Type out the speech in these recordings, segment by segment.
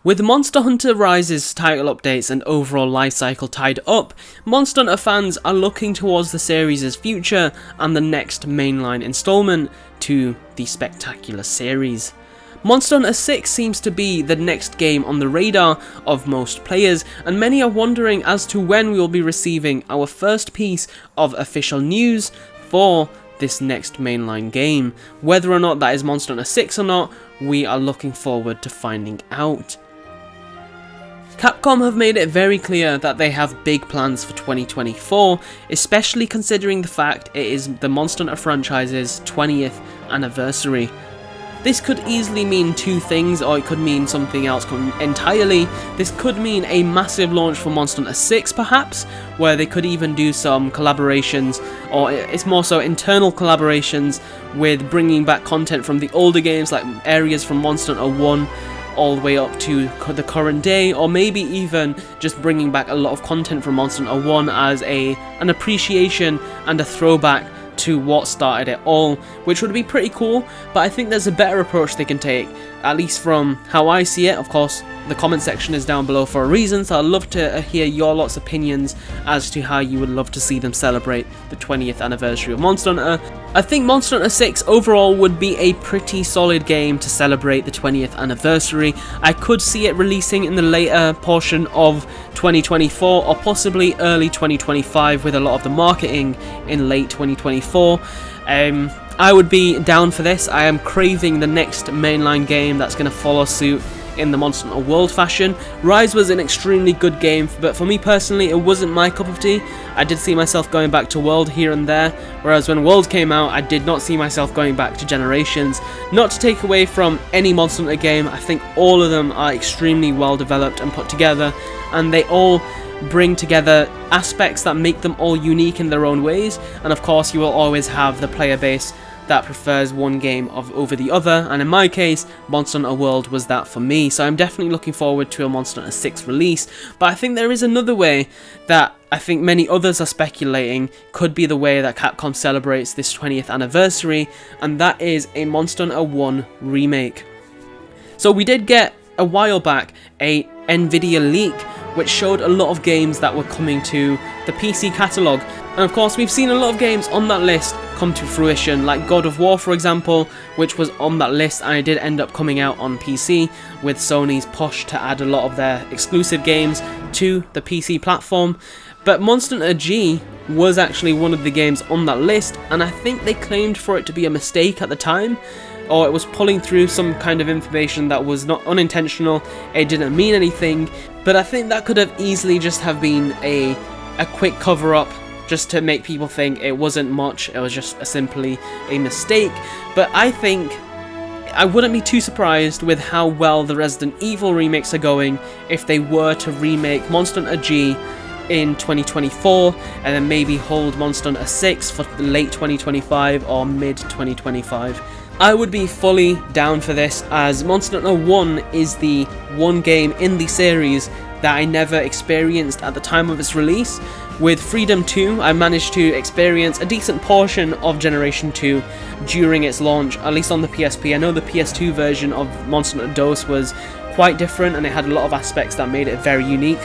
With Monster Hunter Rise's title updates and overall lifecycle tied up, Monster Hunter fans are looking towards the series' future and the next mainline installment to the spectacular series. Monster Hunter 6 seems to be the next game on the radar of most players, and many are wondering as to when we will be receiving our first piece of official news for this next mainline game. Whether or not that is Monster Hunter 6 or not, we are looking forward to finding out. Capcom have made it very clear that they have big plans for 2024, especially considering the fact it is the Monster Hunter franchise's 20th anniversary. This could easily mean two things, or it could mean something else entirely. This could mean a massive launch for Monster Hunter 6 perhaps, where they could even do some collaborations, or it's more so internal collaborations with bringing back content from the older games, like areas from Monster Hunter 1 all the way up to the current day, or maybe even just bringing back a lot of content from Monster Hunter 1 as an appreciation and a throwback to what started it all, which would be pretty cool. But I think there's a better approach they can take, at least from how I see it. Of course, the comment section is down below for a reason, so I'd love to hear your lot's opinions as to how you would love to see them celebrate the 20th anniversary of Monster Hunter. I think Monster Hunter 6 overall would be a pretty solid game to celebrate the 20th anniversary. I could see it releasing in the later portion of 2024 or possibly early 2025 with a lot of the marketing in late 2024. I would be down for this. I am craving the next mainline game that's going to follow suit in the Monster Hunter World fashion. Rise was an extremely good game, but for me personally, it wasn't my cup of tea. I did see myself going back to World here and there, whereas when World came out, I did not see myself going back to Generations. Not to take away from any Monster Hunter game, I think all of them are extremely well developed and put together, and they all bring together aspects that make them all unique in their own ways. And of course, you will always have the player base that prefers one game over the other, and in my case, Monster Hunter World was that for me, so I'm definitely looking forward to a Monster Hunter 6 release. But I think there is another way that I think many others are speculating could be the way that Capcom celebrates this 20th anniversary, and that is a Monster Hunter 1 remake. So we did get a while back a Nvidia leak which showed a lot of games that were coming to the PC catalogue. And of course, we've seen a lot of games on that list come to fruition, like God of War, for example, which was on that list and it did end up coming out on PC, with Sony's push to add a lot of their exclusive games to the PC platform. But Monster Hunter G was actually one of the games on that list, and I think they claimed for it to be a mistake at the time, or it was pulling through some kind of information that was not unintentional, it didn't mean anything. But I think that could have easily just have been a quick cover-up, just to make people think it wasn't much, it was just simply a mistake. But I think I wouldn't be too surprised with how well the Resident Evil remakes are going if they were to remake Monster Hunter G in 2024 and then maybe hold Monster Hunter 6 for late 2025 or mid 2025. I would be fully down for this, as Monster Hunter 1 is the one game in the series that I never experienced at the time of its release. With Freedom 2, I managed to experience a decent portion of Generation 2 during its launch, at least on the PSP. I know the PS2 version of Monster Hunter DOS was quite different and it had a lot of aspects that made it very unique,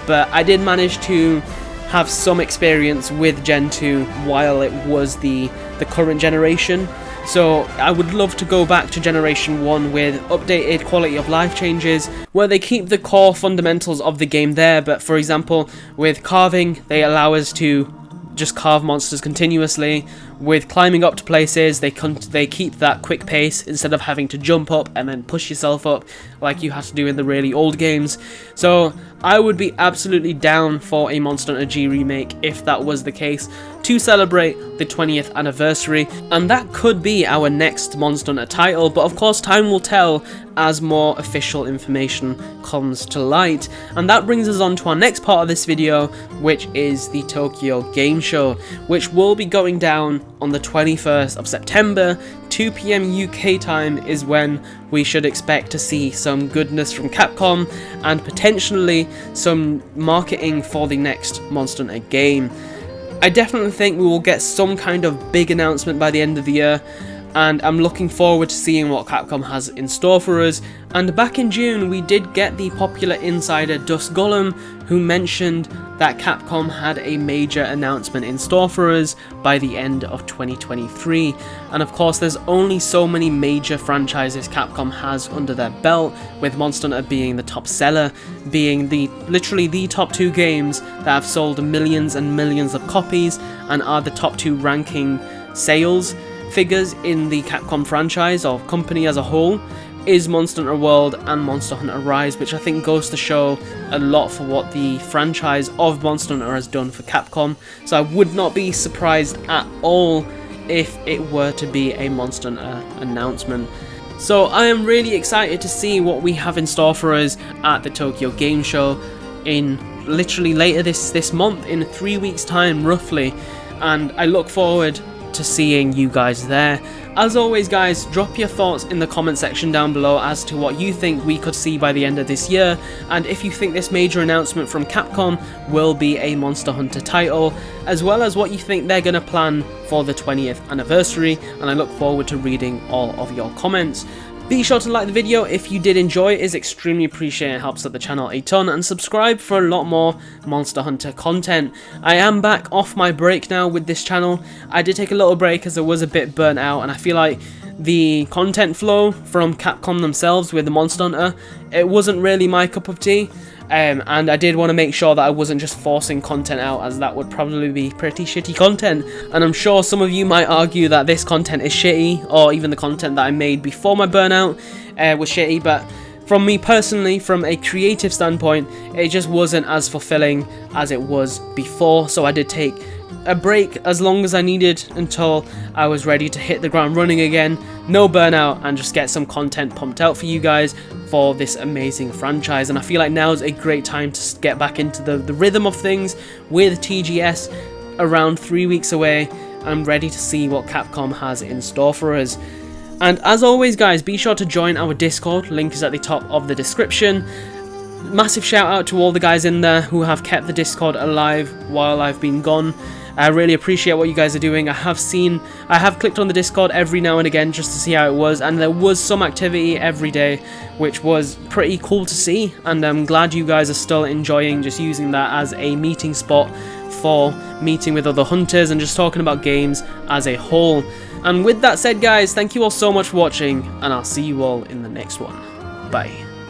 but I did manage to have some experience with Gen 2 while it was the current generation. So I would love to go back to Generation 1 with updated quality of life changes, where they keep the core fundamentals of the game there, but for example, with carving, they allow us to just carve monsters continuously. With climbing up to places, they keep that quick pace instead of having to jump up and then push yourself up like you had to do in the really old games. So I would be absolutely down for a Monster Hunter G remake if that was the case, to celebrate the 20th anniversary, and that could be our next Monster Hunter title, but of course time will tell as more official information comes to light. And that brings us on to our next part of this video, which is the Tokyo Game Show, which will be going down on the 21st of September, 2 PM UK time is when we should expect to see some goodness from Capcom and potentially some marketing for the next Monster Hunter game. I definitely think we will get some kind of big announcement by the end of the year. and I'm looking forward to seeing what Capcom has in store for us. And back in June, we did get the popular insider Dust Golem, who mentioned that Capcom had a major announcement in store for us by the end of 2023. And of course, there's only so many major franchises Capcom has under their belt, with Monster Hunter being the top seller, being literally the top 2 games that have sold millions and millions of copies and are the top 2 ranking sales figures in the Capcom franchise or company as a whole, is Monster Hunter World and Monster Hunter Rise, which I think goes to show a lot for what the franchise of Monster Hunter has done for Capcom. So I would not be surprised at all if it were to be a Monster Hunter announcement. So I am really excited to see what we have in store for us at the Tokyo Game Show in literally later this month, in 3 weeks time roughly, and I look forward to seeing you guys there. As always guys, drop your thoughts in the comment section down below as to what you think we could see by the end of this year, and if you think this major announcement from Capcom will be a Monster Hunter title, as well as what you think they're going to plan for the 20th anniversary, and I look forward to reading all of your comments. Be sure to like the video if you did enjoy, it is extremely appreciated, it helps out the channel a ton, and subscribe for a lot more Monster Hunter content. I am back off my break now with this channel. I did take a little break as I was a bit burnt out, and I feel like the content flow from Capcom themselves with the Monster Hunter, it wasn't really my cup of tea. And I did want to make sure that I wasn't just forcing content out, as that would probably be pretty shitty content. And I'm sure some of you might argue that this content is shitty, or even the content that I made before my burnout was shitty, but from me personally, from a creative standpoint, it just wasn't as fulfilling as it was before. So I did take a break as long as I needed until I was ready to hit the ground running again, no burnout, and just get some content pumped out for you guys for this amazing franchise. And I feel like now is a great time to get back into the rhythm of things with TGS around 3 weeks away. I'm ready to see what Capcom has in store for us. And as always guys, be sure to join our Discord, link is at the top of the description. Massive shout out to all the guys in there who have kept the Discord alive while I've been gone. I really appreciate what you guys are doing. I have clicked on the Discord every now and again just to see how it was, and there was some activity every day, which was pretty cool to see, and I'm glad you guys are still enjoying just using that as a meeting spot for meeting with other hunters and just talking about games as a whole. And with that said guys, thank you all so much for watching, and I'll see you all in the next one. Bye.